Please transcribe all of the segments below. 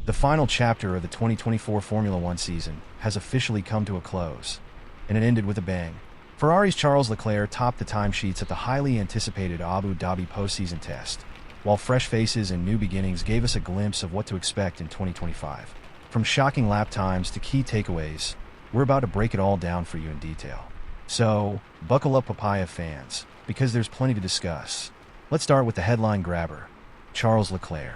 The final chapter of the 2024 Formula One season has officially come to a close, and it ended with a bang. Ferrari's Charles Leclerc topped the timesheets at the highly anticipated Abu Dhabi postseason test, while fresh faces and new beginnings gave us a glimpse of what to expect in 2025. From shocking lap times to key takeaways, we're about to break it all down for you in detail. So, buckle up, Papaya fans, because there's plenty to discuss. Let's start with the headline grabber, Charles Leclerc.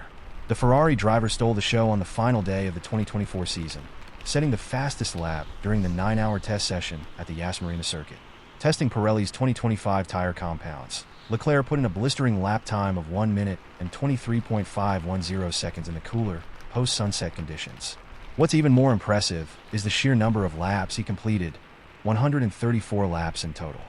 The Ferrari driver stole the show on the final day of the 2024 season, setting the fastest lap during the 9-hour test session at the Yas Marina circuit. Testing Pirelli's 2025 tire compounds, Leclerc put in a blistering lap time of 1 minute and 23.510 seconds in the cooler, post-sunset conditions. What's even more impressive is the sheer number of laps he completed, 134 laps in total.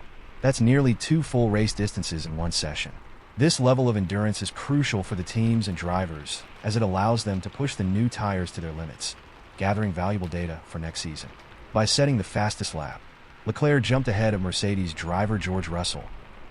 That's nearly 2 full race distances in one session. This level of endurance is crucial for the teams and drivers, as it allows them to push the new tires to their limits, gathering valuable data for next season. By setting the fastest lap, Leclerc jumped ahead of Mercedes driver George Russell,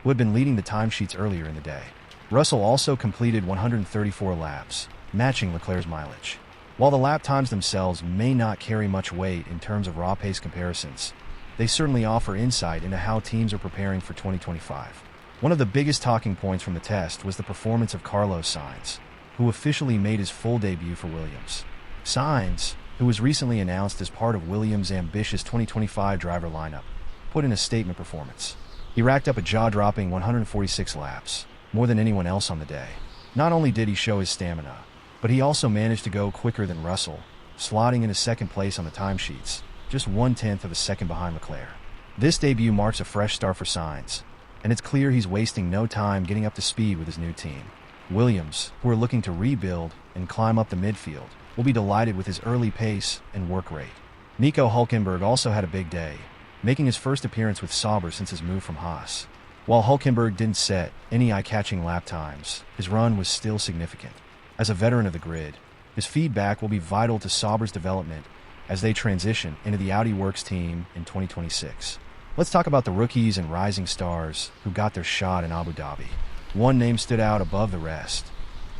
who had been leading the timesheets earlier in the day. Russell also completed 134 laps, matching Leclerc's mileage. While the lap times themselves may not carry much weight in terms of raw pace comparisons, they certainly offer insight into how teams are preparing for 2025. One of the biggest talking points from the test was the performance of Carlos Sainz, who officially made his full debut for Williams. Sainz, who was recently announced as part of Williams' ambitious 2025 driver lineup, put in a statement performance. He racked up a jaw-dropping 146 laps, more than anyone else on the day. Not only did he show his stamina, but he also managed to go quicker than Russell, slotting into second place on the timesheets, just 1/10 of a second behind Leclerc. This debut marks a fresh start for Sainz, and it's clear he's wasting no time getting up to speed with his new team. Williams, who are looking to rebuild and climb up the midfield, will be delighted with his early pace and work rate. Nico Hülkenberg also had a big day, making his first appearance with Sauber since his move from Haas. While Hülkenberg didn't set any eye-catching lap times, his run was still significant. As a veteran of the grid, his feedback will be vital to Sauber's development as they transition into the Audi Works team in 2026. Let's talk about the rookies and rising stars who got their shot in Abu Dhabi. One name stood out above the rest,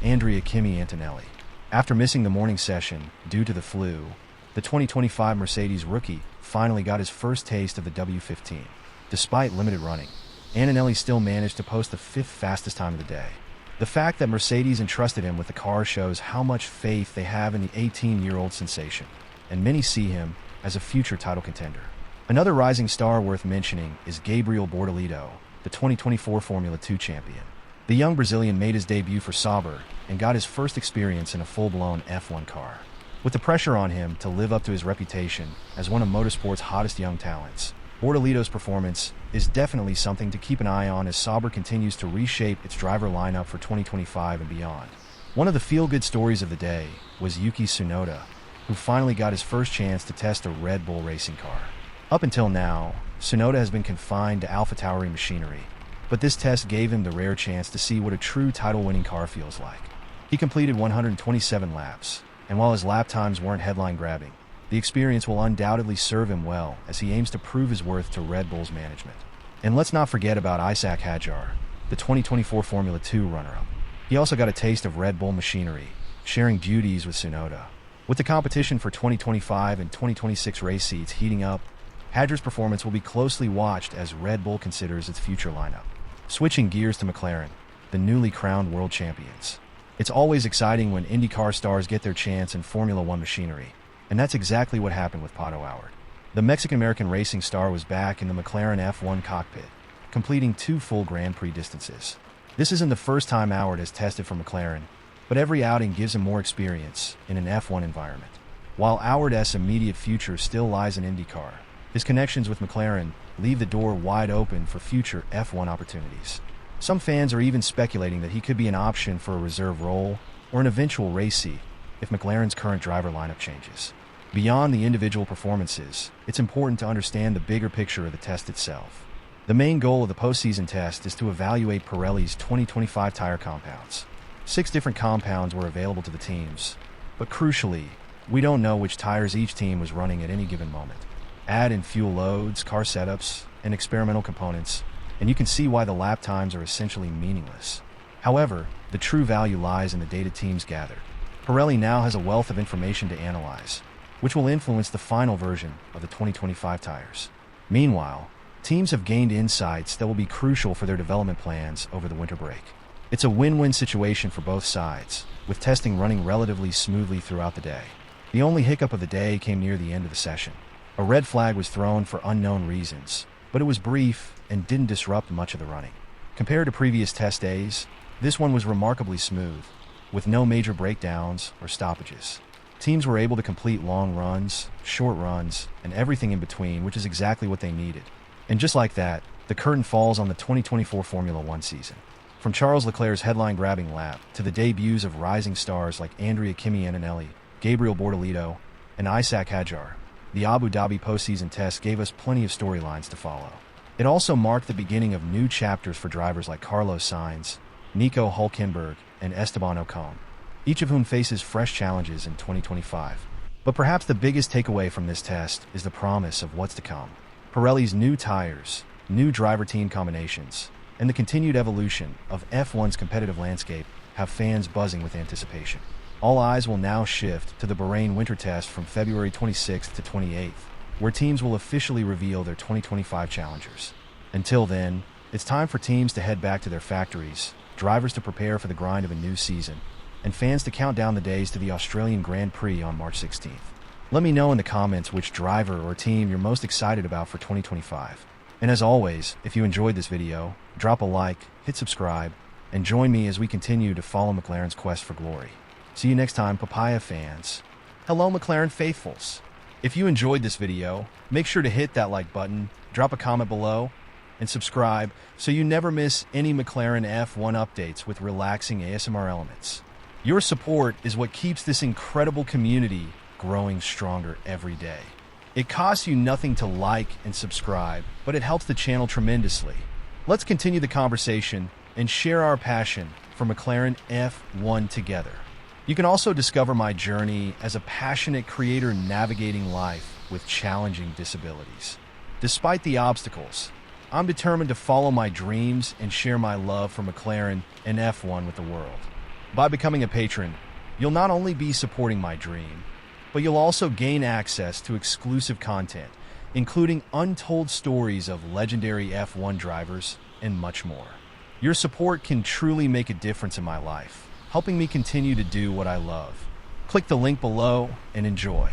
Andrea Kimi Antonelli. After missing the morning session due to the flu, the 2025 Mercedes rookie finally got his first taste of the W15. Despite limited running, Antonelli still managed to post the 5th fastest time of the day. The fact that Mercedes entrusted him with the car shows how much faith they have in the 18-year-old sensation, and many see him as a future title contender. Another rising star worth mentioning is Gabriel Bortoleto, the 2024 Formula 2 champion. The young Brazilian made his debut for Sauber and got his first experience in a full-blown F1 car. With the pressure on him to live up to his reputation as one of motorsport's hottest young talents, Bortoleto's performance is definitely something to keep an eye on as Sauber continues to reshape its driver lineup for 2025 and beyond. One of the feel-good stories of the day was Yuki Tsunoda, who finally got his first chance to test a Red Bull racing car. Up until now, Tsunoda has been confined to AlphaTauri machinery, but this test gave him the rare chance to see what a true title-winning car feels like. He completed 127 laps, and while his lap times weren't headline-grabbing, the experience will undoubtedly serve him well as he aims to prove his worth to Red Bull's management. And let's not forget about Isack Hadjar, the 2024 Formula 2 runner-up. He also got a taste of Red Bull machinery, sharing duties with Tsunoda. With the competition for 2025 and 2026 race seats heating up, Hadjar's performance will be closely watched as Red Bull considers its future lineup. Switching gears to McLaren, the newly crowned world champions. It's always exciting when IndyCar stars get their chance in Formula One machinery, and that's exactly what happened with Pato O'Ward. The Mexican-American racing star was back in the McLaren F1 cockpit, completing 2 full Grand Prix distances. This isn't the first time O'Ward has tested for McLaren, but every outing gives him more experience in an F1 environment. While O'Ward's immediate future still lies in IndyCar, his connections with McLaren leave the door wide open for future F1 opportunities. Some fans are even speculating that he could be an option for a reserve role or an eventual race seat if McLaren's current driver lineup changes. Beyond the individual performances, it's important to understand the bigger picture of the test itself. The main goal of the postseason test is to evaluate Pirelli's 2025 tire compounds. 6 different compounds were available to the teams, but crucially, we don't know which tires each team was running at any given moment. Add in fuel loads, car setups, and experimental components, and you can see why the lap times are essentially meaningless. However, the true value lies in the data teams gathered. Pirelli now has a wealth of information to analyze, which will influence the final version of the 2025 tires. Meanwhile, teams have gained insights that will be crucial for their development plans over the winter break. It's a win-win situation for both sides, with testing running relatively smoothly throughout the day. The only hiccup of the day came near the end of the session. A red flag was thrown for unknown reasons, but it was brief and didn't disrupt much of the running. Compared to previous test days, this one was remarkably smooth, with no major breakdowns or stoppages. Teams were able to complete long runs, short runs, and everything in between, which is exactly what they needed. And just like that, the curtain falls on the 2024 Formula One season. From Charles Leclerc's headline-grabbing lap to the debuts of rising stars like Andrea Kimi Antonelli, Gabriel Bortoleto, and Isack Hadjar, the Abu Dhabi postseason test gave us plenty of storylines to follow. It also marked the beginning of new chapters for drivers like Carlos Sainz, Nico Hülkenberg, and Esteban Ocon, each of whom faces fresh challenges in 2025. But perhaps the biggest takeaway from this test is the promise of what's to come. Pirelli's new tires, new driver team combinations, and the continued evolution of F1's competitive landscape have fans buzzing with anticipation. All eyes will now shift to the Bahrain winter test from February 26th to 28th, where teams will officially reveal their 2025 challengers. Until then, it's time for teams to head back to their factories, drivers to prepare for the grind of a new season, and fans to count down the days to the Australian Grand Prix on March 16th. Let me know in the comments which driver or team you're most excited about for 2025. And as always, if you enjoyed this video, drop a like, hit subscribe, and join me as we continue to follow McLaren's quest for glory. See you next time, Papaya fans. Hello, McLaren faithfuls. If you enjoyed this video, make sure to hit that like button, drop a comment below, and subscribe so you never miss any McLaren F1 updates with relaxing ASMR elements. Your support is what keeps this incredible community growing stronger every day. It costs you nothing to like and subscribe, but it helps the channel tremendously. Let's continue the conversation and share our passion for McLaren F1 together. You can also discover my journey as a passionate creator navigating life with challenging disabilities. Despite the obstacles, I'm determined to follow my dreams and share my love for McLaren and F1 with the world. By becoming a patron, you'll not only be supporting my dream, but you'll also gain access to exclusive content, including untold stories of legendary F1 drivers and much more. Your support can truly make a difference in my life, helping me continue to do what I love. Click the link below and enjoy.